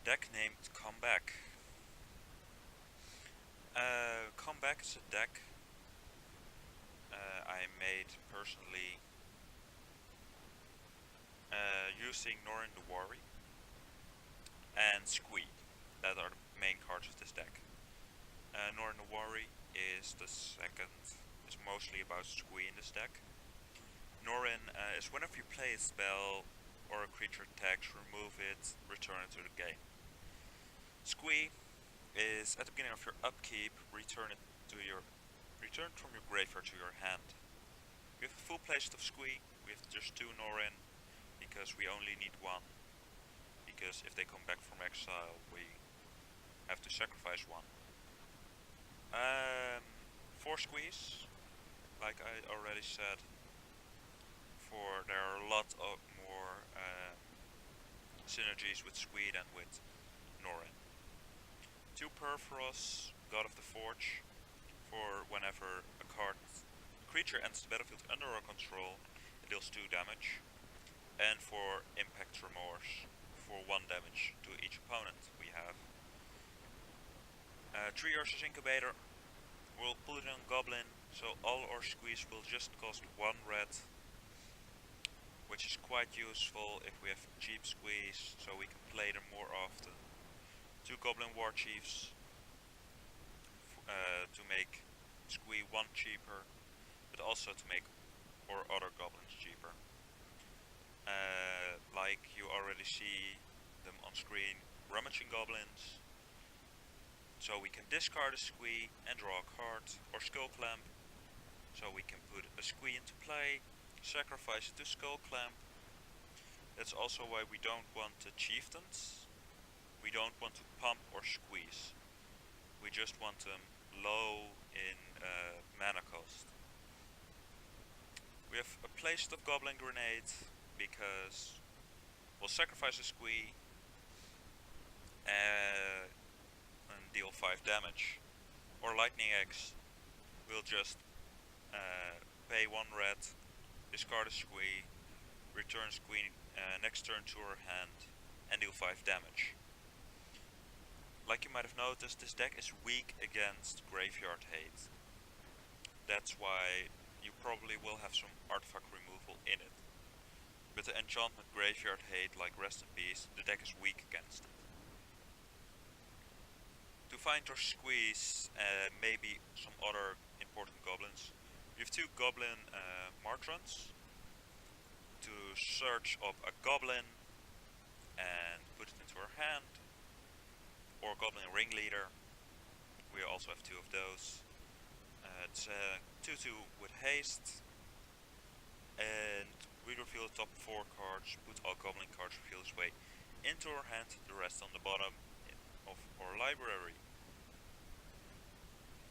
Deck named Comeback. Comeback is a deck I made personally using Norin the Worry and Squee. That are the main cards of this deck. Norin the Worry is the second. It's mostly about Squee in this deck. Norin is whenever you play a spell or a creature attacks, remove it, return it to the game. Squee is at the beginning of your upkeep, return from your graveyard to your hand. We have a full playset of Squee. We have just 2 Norin because we only need 1. Because if they come back from exile, we have to sacrifice 1. 4 Squees, like I already said. There are a lot of more synergies with Squee than with Norin. 2 Perforos, God of the Forge, for whenever a creature enters the battlefield under our control, it deals 2 damage. And for Impact Remorse, for 1 damage to each opponent we have. 3 Ursus Incubator, we'll put it on Goblin, so all our Squeeze will just cost 1 red, which is quite useful if we have cheap Squeeze, so we can play them more often. 2 Goblin War Chiefs to make Squee 1 cheaper, but also to make our other goblins cheaper. Like you already see them on screen, Rummaging Goblins. So we can discard a Squee and draw a card, or Skull Clamp. So we can put a Squee into play, sacrifice it to Skull Clamp. That's also why we don't want the Chieftains. We don't want to pump or squeeze. We just want them low in mana cost. We have a playset of Goblin Grenade because we'll sacrifice a Squee and deal 5 damage. Or Lightning Axe, we'll just pay 1 red, discard a Squee, return Squee next turn to our hand, and deal 5 damage. Like you might have noticed, this deck is weak against Graveyard Hate. That's why you probably will have some artifact removal in it. With the enchantment Graveyard Hate, like Rest in Peace, the deck is weak against it. To find our Squeeze, maybe some other important goblins, we have 2 Goblin Martrons. To search up a Goblin and put it into our hand, or Goblin Ringleader. We also have 2 of those. It's 2/2 with haste, and we reveal the top 4 cards, put all Goblin cards revealed this way into our hand, the rest on the bottom of our library.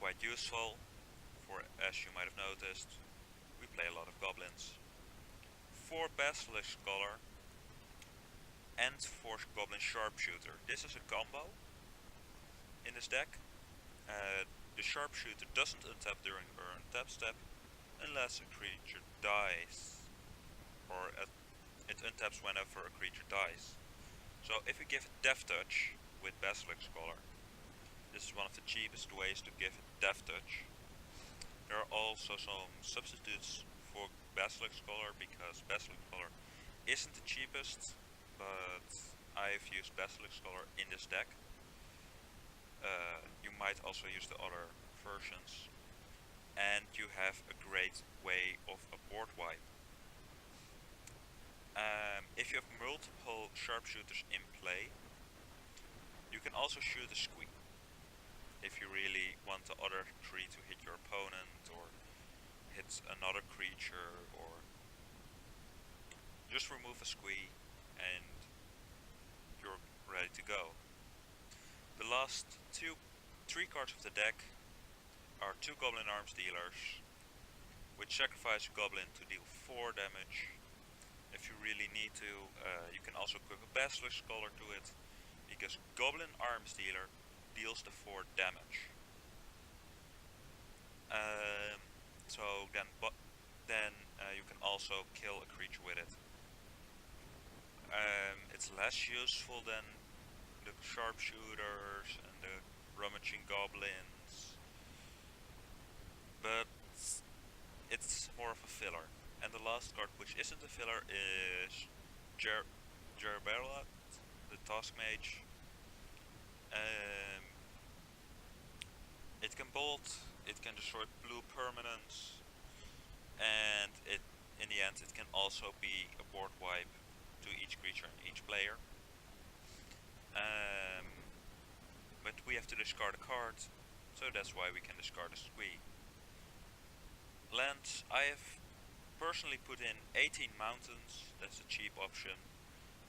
Quite useful, for as you might have noticed, we play a lot of goblins. 4 Basilisk Scholar and 4 Goblin Sharpshooter. This is a combo in this deck. The Sharpshooter doesn't untap during burn tap step unless a creature dies, or it untaps whenever a creature dies. So if we give it Death Touch with Basilisk Scholar, this is one of the cheapest ways to give it Death Touch. There are also some substitutes for Basilisk Scholar, because Basilisk Scholar isn't the cheapest, but I've used Basilisk Scholar in this deck. You might also use the other versions, and you have a great way of a board wipe. If you have multiple Sharpshooters in play, you can also shoot a Squee. If you really want the other 3 to hit your opponent, or hit another creature, or just remove a Squee and you're ready to go. The last 3 cards of the deck are 2 Goblin Arms Dealers, which sacrifice a Goblin to deal 4 damage. If you really need to, you can also equip a Basilisk Scholar to it, because Goblin Arms Dealer deals the 4 damage. So then you can also kill a creature with it. It's less useful than the sharpshooters and the rummaging goblins, but it's more of a filler. And the last card, which isn't a filler, is Jerbella, the Task Mage. Um, it can bolt, it can destroy blue permanents, and in the end it can also be a board wipe to each creature and each player. But we have to discard a card, so that's why we can discard a squee. Lands, I have personally put in 18 mountains, that's a cheap option.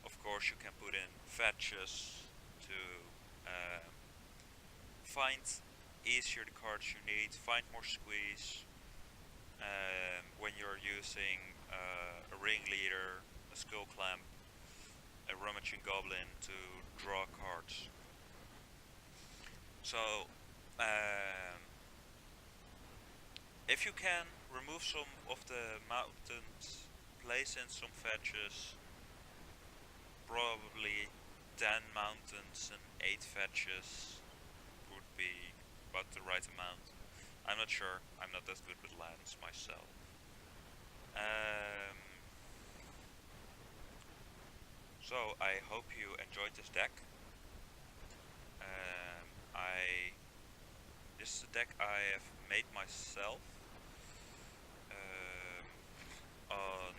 Of course you can put in fetches to find easier the cards you need, find more squeeze. When you're using a ringleader, a skull clamp, a rummaging goblin to draw cards. So if you can, remove some of the mountains, place in some fetches, probably 10 mountains and 8 fetches would be about the right amount. I'm not sure, I'm not that good with lands myself. So I hope you enjoyed this deck. This is a deck I have made myself on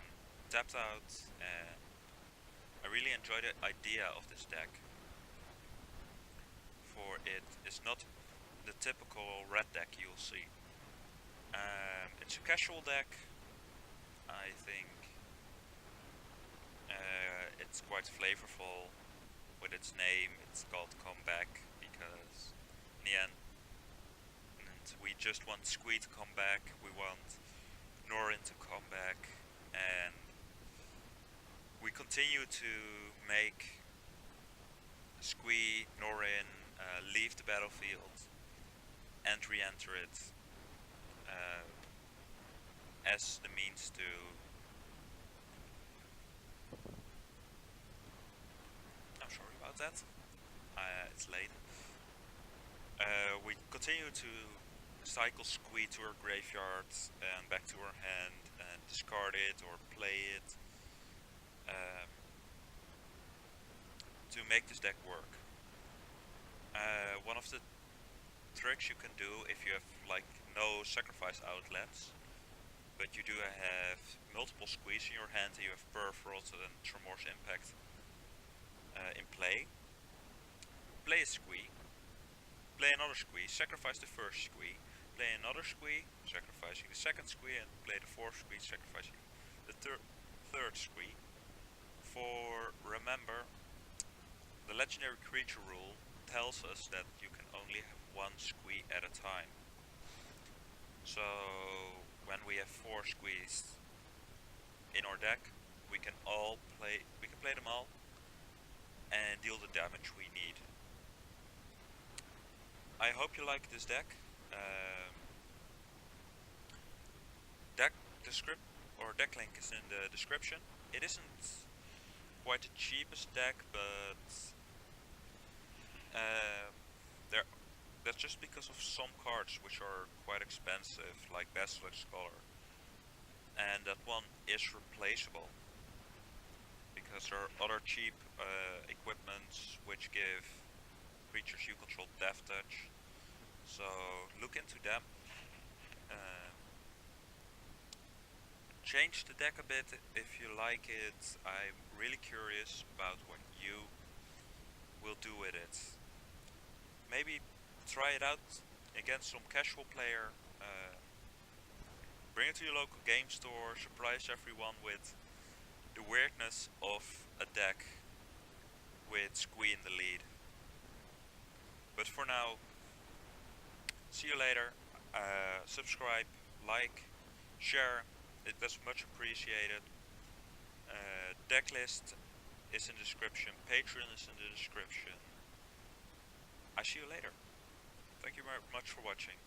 Tapped Out, and I really enjoy the idea of this deck. For it is not the typical red deck you'll see. It's a casual deck. I think it's quite flavorful with its name. It's called Comeback because in the end we just want Squee to come back, we want Norin to come back, and we continue to make Squee, Norin leave the battlefield and re-enter it as the means to I'm sorry about that, it's late. We continue to cycle Squee to our graveyard and back to our hand and discard it or play it to make this deck work. One of the tricks you can do if you have like no sacrifice outlets, but you do have multiple Squees in your hand and you have Perforate and Tremor's Impact in play, play a Squee, play another Squee, sacrifice the first Squee, play another Squee, sacrificing the second Squee, and play the fourth Squee, sacrificing the third Squee. For remember, the legendary creature rule tells us that you can only have one Squee at a time. So when we have 4 Squees in our deck, we can play them all and deal the damage we need. I hope you like this deck. Deck link is in the description. It isn't quite the cheapest deck, but that's just because of some cards which are quite expensive, like Basilisk Scholar, and that one is replaceable because there are other cheap equipments which give creatures you control Death Touch. So look into them. Change the deck a bit if you like it. I'm really curious about what you will do with it. Maybe try it out against some casual player. Bring it to your local game store. Surprise everyone with the weirdness of a deck with Squee in the lead. But for now, see you later. Subscribe, like, share. That's much appreciated. Deck list is in the description. Patreon is in the description. I see you later. Thank you very much for watching.